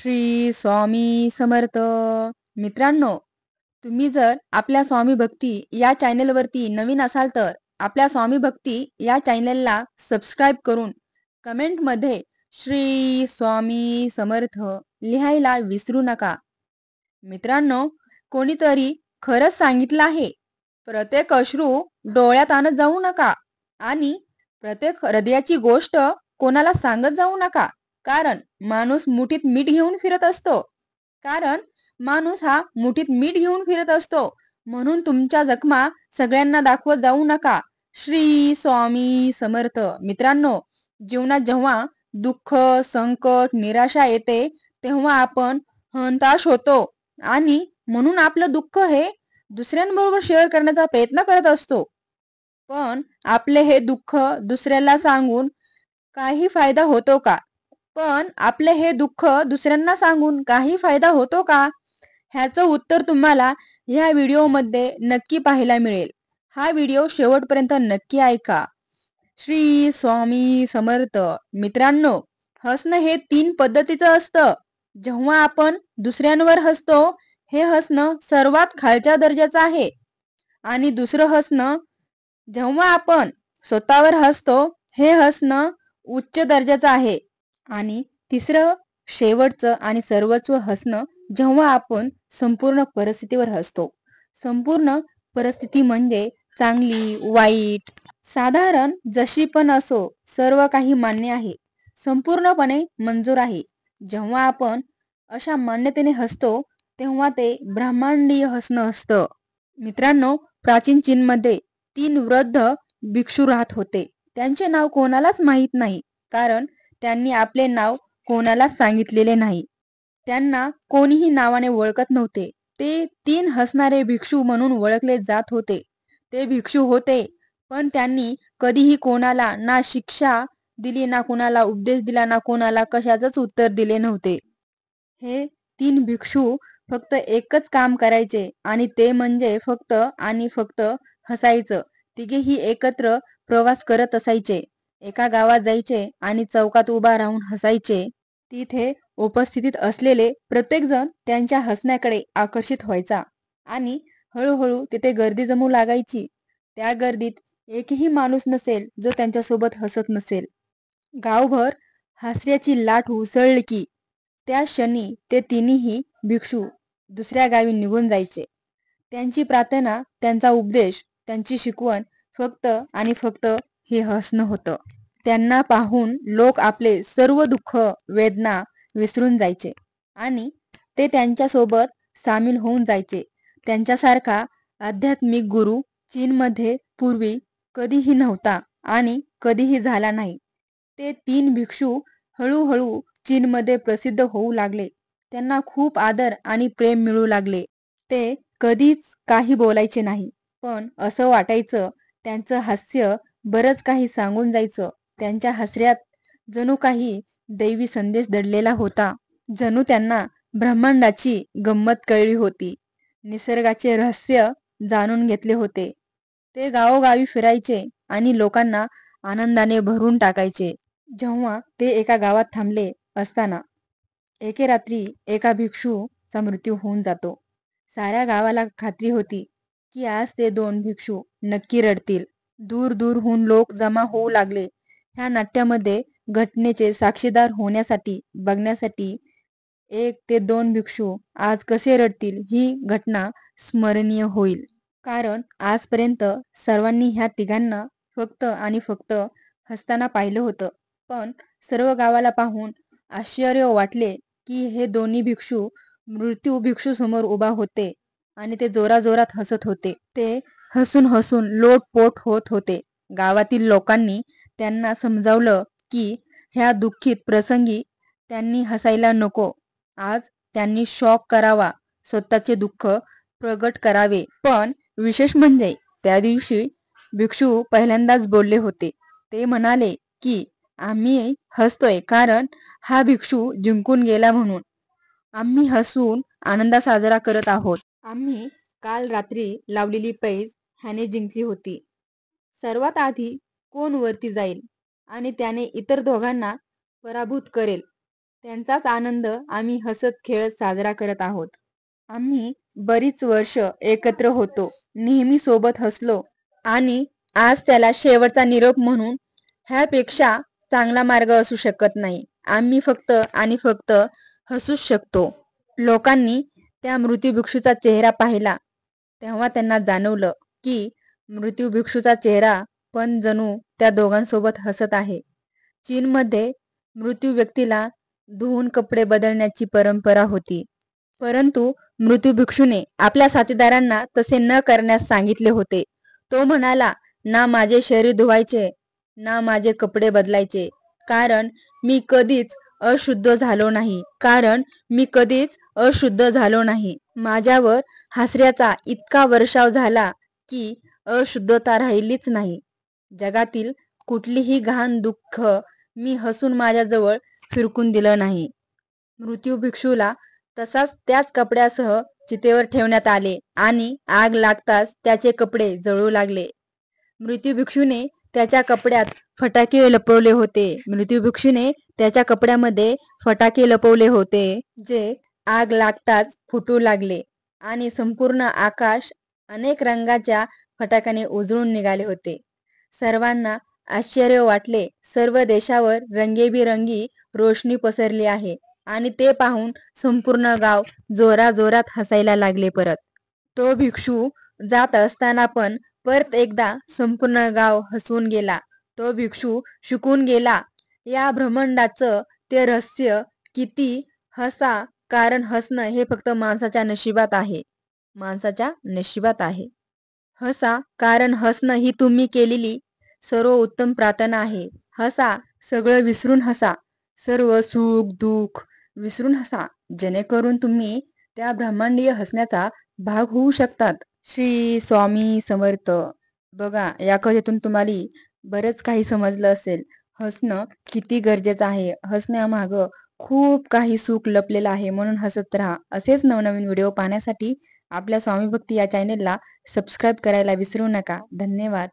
श्री स्वामी समर्थ. मित्रांनो, तुम्ही जर आपल्या स्वामी भक्ती या चॅनेलवरती नवीन असाल तर आपल्या स्वामी भक्ती या चॅनेलला सबस्क्राईब करून कमेंटमध्ये श्री स्वामी समर्थ लिहायला विसरू नका. मित्रांनो, कोणीतरी खरंच सांगितलं आहे, प्रत्येक अश्रू डोळ्यात आणत जाऊ नका आणि प्रत्येक हृदयाची गोष्ट कोणाला सांगत जाऊ नका. कारण माणूस मुठीत मीठ घेऊन फिरत असतो. कारण माणूस हा मुठीत मीठ घेऊन फिरत असतो. म्हणून तुमच्या जखमा सगळ्यांना दाखवत जाऊ नका. श्री स्वामी समर्थ. मित्रांनो, जीवनात जेव्हा दुःख, संकट, निराशा येते तेव्हा आपण हताश होतो आणि म्हणून आपलं दुःख हे दुसऱ्यांबरोबर शेअर करण्याचा प्रयत्न करत असतो. पण आपले हे दुःख दुसऱ्याला सांगून काही फायदा होतो का? पण आपले हे दुःख दुसऱ्यांना सांगून काही फायदा होतो का? ह्याचं उत्तर तुम्हाला ह्या व्हिडिओमध्ये नक्की पाहायला मिळेल. हा व्हिडिओ शेवटपर्यंत नक्की ऐका. श्री स्वामी समर्थ. मित्रांनो, हसणं हे 3 पद्धतीचं असतं. जेव्हा आपण दुसऱ्यांवर हसतो, हे हसणं सर्वात खालच्या दर्जाचं आहे. आणि दुसरं हसणं जेव्हा आपण स्वतःवर हसतो, हे हसणं उच्च दर्जाचं आहे. आणि तिसरं, शेवटचं आणि सर्वस्व हसणं जेव्हा आपण संपूर्ण परिस्थितीवर हसतो. संपूर्ण परिस्थिती म्हणजे चांगली, वाईट, साधारण जशी पण असो, सर्व काही मान्य आहे, संपूर्णपणे मंजूर आहे. जेव्हा आपण अशा मान्यतेने हसतो तेव्हा ते ब्रह्मांडीय हसणं असतं. मित्रांनो, प्राचीन चीनमध्ये 3 वृद्ध भिक्षू राहत होते. त्यांचे नाव कोणालाच माहीत नाही, कारण त्यांनी आपले नाव कोणालाच सांगितलेले नाही. त्यांना कोणीही नावाने ओळखत नव्हते. ते 3 हसणारे भिक्षू म्हणून ओळखले जात होते. ते भिक्षू होते, पण त्यांनी कधीही कोणाला ना शिक्षा दिली, ना कोणाला उपदेश दिला, ना कोणाला कशाचंच उत्तर दिले नव्हते. हे 3 भिक्षू फक्त एकच काम करायचे आणि ते म्हणजे फक्त आणि फक्त हसायचं. तिघेही एकत्र प्रवास करत असायचे. एका गावात जायचे आणि चौकात उभा राहून हसायचे. तिथे उपस्थितीत असलेले प्रत्येक जण त्यांच्या हसण्याकडे आकर्षित व्हायचा आणि हळूहळू तिथे गर्दी जमू लागायची. त्या गर्दीत एकही माणूस नसेल जो त्यांच्यासोबत हसत नसेल. गावभर हास्याची लाट उसळली की त्या क्षणी ते तिन्ही भिक्षू दुसऱ्या गावी निघून जायचे. त्यांची प्रार्थना, त्यांचा उपदेश, त्यांची शिकवण फक्त आणि फक्त हे हसणं होतं. त्यांना पाहून लोक आपले सर्व दुःख, वेदना विसरून जायचे आणि ते त्यांच्यासोबत सामील होऊन जायचे. त्यांच्यासारखा आध्यात्मिक गुरु चीनमध्ये पूर्वी कधीही नव्हता आणि कधीही झाला नाही. ते 3 भिक्षू हळूहळू चीनमध्ये प्रसिद्ध होऊ लागले. त्यांना खूप आदर आणि प्रेम मिळू लागले. ते कधीच काही बोलायचे नाही, पण असं वाटायचं त्यांचं हास्य बरंच काही सांगून जायचं. त्यांच्या हसऱ्यात जणू काही दैवी संदेश दडलेला होता. जणू त्यांना ब्रह्मांडाची गंमत कळली होती, निसर्गाचे रहस्य जाणून घेतले होते. ते गावोगावी फिरायचे आणि लोकांना आनंदाने भरून टाकायचे. जेव्हा ते एका गावात थांबले असताना एके रात्री एका भिक्षूचा मृत्यू होऊन जातो. साऱ्या गावाला खात्री होती की आज ते 2 भिक्षू नक्की रडतील. दूर दूरहून लोक जमा होऊ लागले. ह्या नाट्यामध्ये घटनेचे साक्षीदार होण्यासाठी, बघण्यासाठी 1 ते 2 भिक्षू आज कसे रडतील ही घटना स्मरणीय होईल. कारण आजपर्यंत सर्वांनी ह्या तिघांना फक्त आणि फक्त हसताना पाहिलं होतं. पण सर्व गावाला पाहून आश्चर्य वाटले की हे दोन्ही भिक्षू मृत्यू भिक्षू समोर उभा होते आणि ते जोराजोरात हसत होते. ते हसून हसून लोटपोट होत होते. गावातील लोकांनी त्यांना समजावलं की ह्या दुःखित प्रसंगी त्यांनी हसायला नको. आज त्यांनी शोक करावा, स्वतःचे दुःख प्रगट करावे. पण विशेष म्हणजे त्या दिवशी भिक्षू पहिल्यांदाच बोलले होते. ते म्हणाले की आम्ही हसतोय कारण हा भिक्षू जिंकून गेला म्हणून. आम्ही हसून आनंद साजरा करत आहोत. आम्ही काल रात्री लावलेली पैज ह्याने जिंकली होती. सर्वात आधी कोण वरती जाईल आणि त्याने इतर दोघांना पराभूत करेल त्यांचाच आनंद आम्ही हसत खेळत साजरा करत आहोत. आम्ही बरीच वर्ष एकत्र होतो, नेहमी सोबत हसलो आणि आज त्याला शेवटचा निरोप म्हणून ह्यापेक्षा चांगला मार्ग असू शकत नाही. आम्ही फक्त आणि फक्त हसूच शकतो. लोकांनी त्या मृत्यू भिक्षूचा चेहरा पाहिला तेव्हा त्यांना जाणवलं की मृत्यू भिक्षूचा चेहरा पण जणू त्या दोघांसोबत हसत आहे. चीनमध्ये मृत्यू व्यक्तीला धुवून कपडे बदलण्याची परंपरा होती. परंतु मृत्यू भिक्षूने आपल्या साथीदारांना तसे न करण्यास सांगितले होते. तो म्हणाला, ना माझे शरीर धुवायचे ना माझे कपडे बदलायचे, कारण मी कधीच अशुद्ध झालो नाही. माझ्यावर हास्याचा इतका वर्षाव झाला की अशुद्धता राहिलीच नाही. जगातील कुठलीही घाण दुःख मी हसून माझ्याजवळ फिरकून दिलं नाही. मृत्यू भिक्षूला तसाच त्याच कपड्यासह चितेवर ठेवण्यात आले आणि आग लागताच त्याचे कपडे जळू लागले. मृत्यू भिक्षूने त्याच्या कपड्यात फटाके लपवले होते जे आग लागताच फुटू लागले आणि संपूर्ण आकाश अनेक रंगाच्या फटाक्याने उजळून निघाले होते. सर्वांना आश्चर्य वाटले. सर्व देशावर रंगीबेरंगी रोषणी पसरली आहे आणि ते पाहून संपूर्ण गाव जोराजोरात हसायला लागले. परत तो भिक्षू जात असताना पण परत एकदा संपूर्ण गाव हसवून गेला. तो भिक्षू शिकून गेला या ब्रह्मांडाचं ते रहस्य किती हसा, कारण हसणं हे फक्त माणसाच्या नशिबात आहे. हसा, कारण हसणं ही तुम्ही केलेली सर्वोत्तम प्रार्थना आहे. हसा, सगळं विसरून हसा, सर्व सुख दुःख विसरून हसा, जेणेकरून तुम्ही त्या ब्रह्मांडीय हसण्याचा भाग होऊ शकतात. श्री स्वामी समर्थ. बघा, या कथेतून तुम्हाला बरंच काही समजलं असेल. हसणं किती गरजेचं आहे. हसण्यामागं खूप काही सुख लपलेलं आहे, म्हणून हसत राहा. असेच नवनवीन व्हिडिओ पाहण्यासाठी आपल्या स्वामी भक्ती या चॅनेलला सबस्क्राईब करायला विसरू नका. धन्यवाद.